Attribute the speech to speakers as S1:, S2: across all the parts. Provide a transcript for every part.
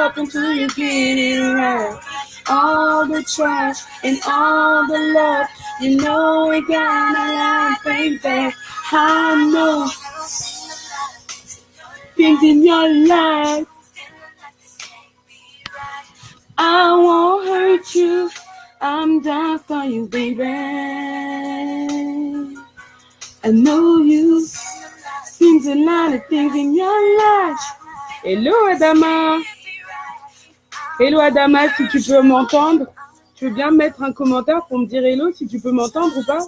S1: up until you get it right. All the trash and all the love, you know we gotta laugh, baby. I know things in your life. I won't hurt you. I'm down for you, baby. I know you. Seems a lot of things in your life. Hello, Adama. Hello, Adama, si tu peux m'entendre. Tu veux bien mettre un commentaire pour me dire hello, si tu peux m'entendre ou pas?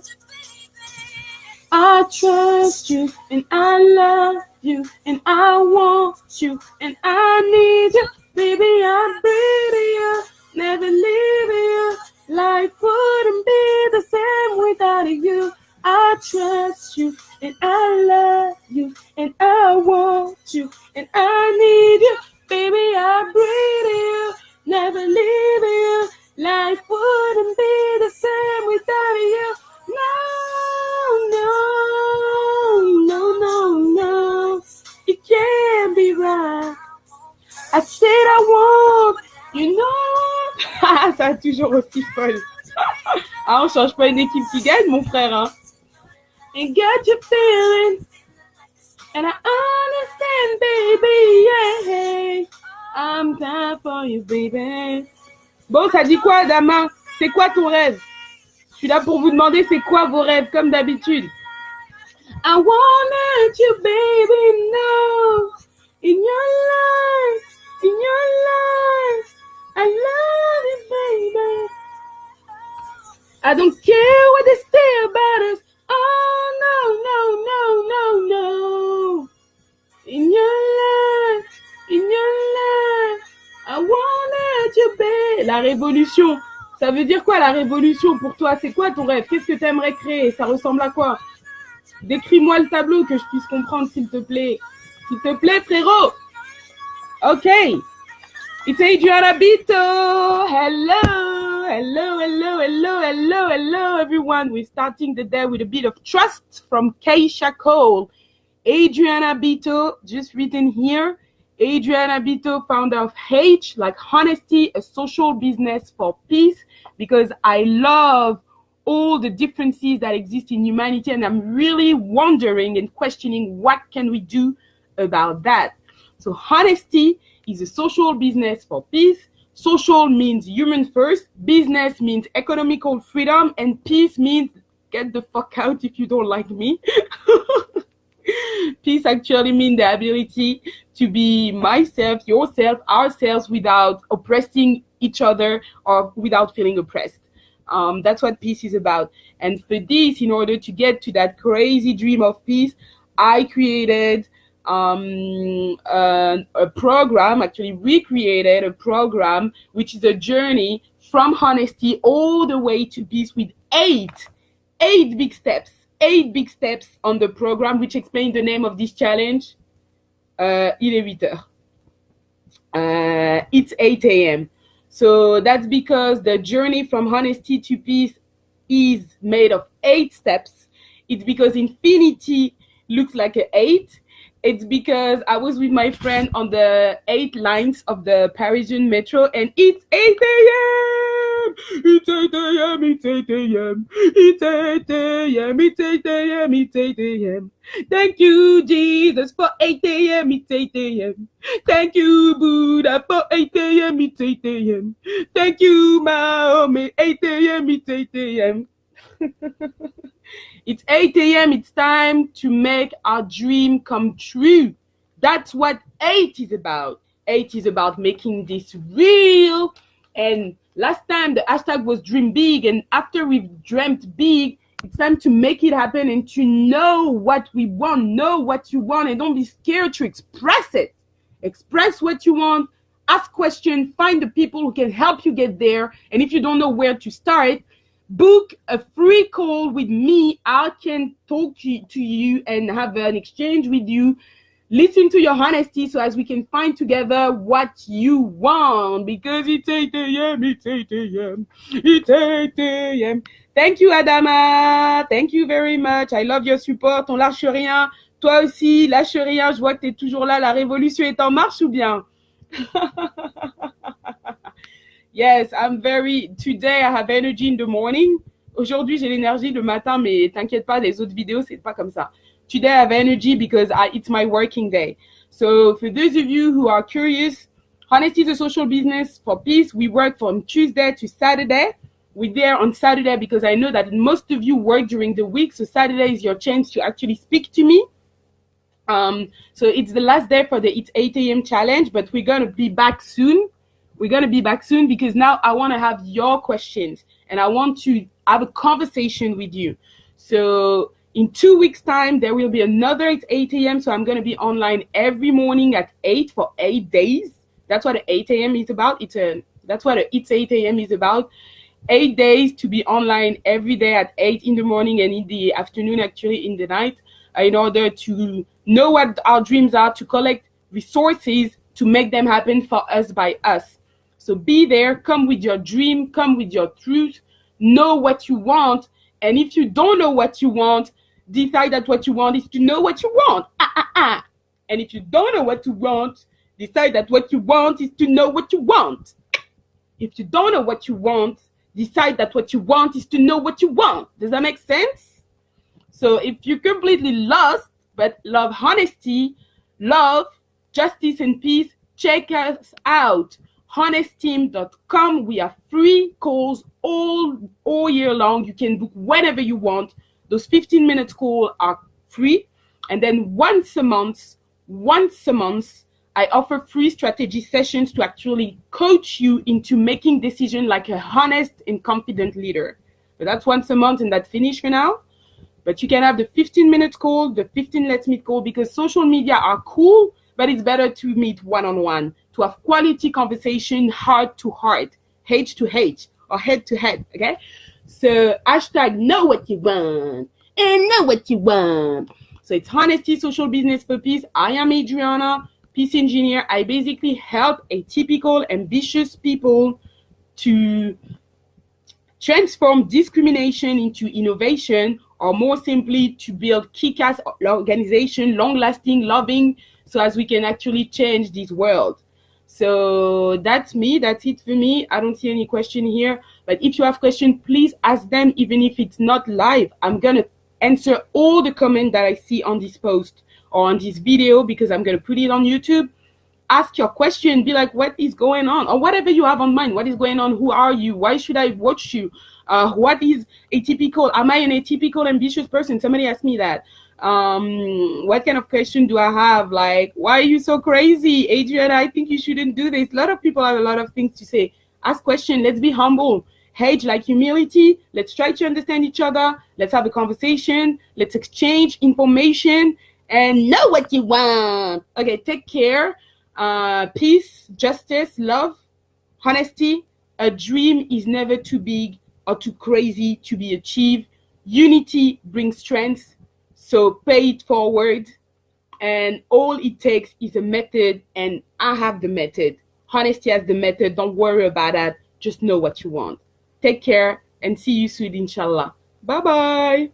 S1: I trust you, and I love you, and I want you, and I need you. Baby, I'm breathing you, never leaving you. Life wouldn't be the same without you. I trust you, and I love you, and I want you, and I need you. Baby, I'm breathing you, never leaving you. Life wouldn't be the same without you. No. It can't be right. I said I want, you know. Ça a toujours aussi folle. Ah, on change pas une équipe qui gagne, mon frère, hein. And got your feeling. And I understand, baby, yeah. I'm down for you, baby. Bon, ça dit quoi, Dama? C'est quoi ton rêve? Je suis là pour vous demander c'est quoi vos rêves, comme d'habitude. I wanted you, baby, no. In your life, I love you, baby. I don't care what they say about us. Oh, no. In your life, I wanted you, baby. La révolution. Ça veut dire quoi la révolution pour toi? C'est quoi ton rêve? Qu'est-ce que tu aimerais créer? Ça ressemble à quoi? Décris-moi le tableau que je puisse comprendre, s'il te plaît. S'il te plaît, frérot. Ok. It's Adriana Bito. Hello, everyone. We're starting the day with a bit of trust from Keisha Cole. Adriana Bito, just written here. Adriana Bito, founder of H, like Honesty, a social business for peace, because I love all the differences that exist in humanity, and I'm really wondering and questioning what can we do about that. So Honesty is a social business for peace. Social means human first, business means economical freedom, and peace means get the fuck out if you don't like me. Peace actually means the ability to be myself, yourself, ourselves without oppressing each other or without feeling oppressed. That's what peace is about. And for this, in order to get to that crazy dream of peace, I created a program, actually recreated a program, which is a journey from honesty all the way to peace with eight big steps. 8 big steps on the program, which explain the name of this challenge. Il est 8 heures. It's 8 a.m. So that's because the journey from honesty to peace is made of 8 steps. It's because infinity looks like an 8. It's because I was with my friend on the 8 lines of the Parisian metro, and it's 8 a.m. It's 8 a.m. It's 8 a.m. It's 8 a.m. It's 8 a.m. It's 8 a.m. Thank you, Jesus, for 8 a.m. It's 8 a.m. Thank you, Buddha, for 8 a.m. It's 8 a.m. Thank you, Mahomet, 8 a.m. It's 8 a.m. It's 8 a.m. It's time to make our dream come true. That's what 8 is about. 8 is about making this real. And last time the hashtag was dream big. And after we've dreamt big, it's time to make it happen and to know what we want, know what you want, and don't be scared to express it. Express what you want, ask questions, find the people who can help you get there. And if you don't know where to start, book a free call with me. I can talk to you and have an exchange with you. Listen to your honesty so as we can find together what you want. Because it's 8 a.m., it's 8 a.m., it's 8 a.m. Thank you, Adama. Thank you very much. I love your support. On lâche rien. Toi aussi, lâche rien. Je vois que tu es toujours là. La révolution est en marche ou bien? Yes, today I have energy in the morning. Aujourd'hui, j'ai l'énergie le matin, mais t'inquiète pas, les autres vidéos, c'est pas comme ça. Today I have energy because it's my working day. So for those of you who are curious, Honesty is a social business for peace. We work from Tuesday to Saturday. We're there on Saturday because I know that most of you work during the week. So Saturday is your chance to actually speak to me. So it's the last day for the It's 8 a.m. challenge, but we're going to be back soon. We're going to be back soon because now I want to have your questions and I want to have a conversation with you. So in 2 weeks' time, there will be another It's 8 a.m. So I'm going to be online every morning at 8 for 8 days. That's what the 8 a.m. is about. That's what the It's 8 a.m. is about. 8 days to be online every day at 8 in the morning and in the afternoon, actually in the night, in order to know what our dreams are, to collect resources to make them happen for us by us. So be there, come with your dream, come with your truth, know what you want. And if you don't know what you want, decide that what you want is to know what you want. And if you don't know what you want, decide that what you want is to know what you want. If you don't know what you want, decide that what you want is to know what you want. Does that make sense? So if you're completely lost, but love honesty, love, justice, and peace, check us out. honestteam.com. We have free calls all year long. You can book whenever you want. Those 15-minute calls are free. And then once a month, I offer free strategy sessions to actually coach you into making decisions like a honest and confident leader. So that's once a month, and that's finished for now. But you can have the 15-minute call, the 15 Let's Meet call, because social media are cool, but it's better to meet one-on-one, to have quality conversation, heart to heart, H to H, or head to head, okay? So hashtag know what you want, and know what you want. So it's Honesty Social Business for Peace. I am Adriana, peace engineer. I basically help atypical, ambitious people to transform discrimination into innovation, or more simply, to build kick-ass organization, long-lasting, loving, so as we can actually change this world. So that's me. That's it for me. I don't see any question here. But if you have questions, please ask them, even if it's not live. I'm going to answer all the comments that I see on this post or on this video, because I'm going to put it on YouTube. Ask your question, be like, what is going on? Or whatever you have on mind. What is going on? Who are you? Why should I watch you? What is atypical? Am I an atypical, ambitious person? Somebody asked me that. What kind of question do I have? Like, why are you so crazy? Adriana, I think you shouldn't do this. A lot of people have a lot of things to say. Ask questions. Let's be humble. H like humility. Let's try to understand each other. Let's have a conversation. Let's exchange information and know what you want. Okay, take care. Peace, justice, love, honesty. A dream is never too big or too crazy to be achieved. Unity brings strength, so pay it forward. And all it takes is a method, and I have the method. Honesty has the method. Don't worry about that. Just know what you want. Take care and see you soon, inshallah. Bye-bye.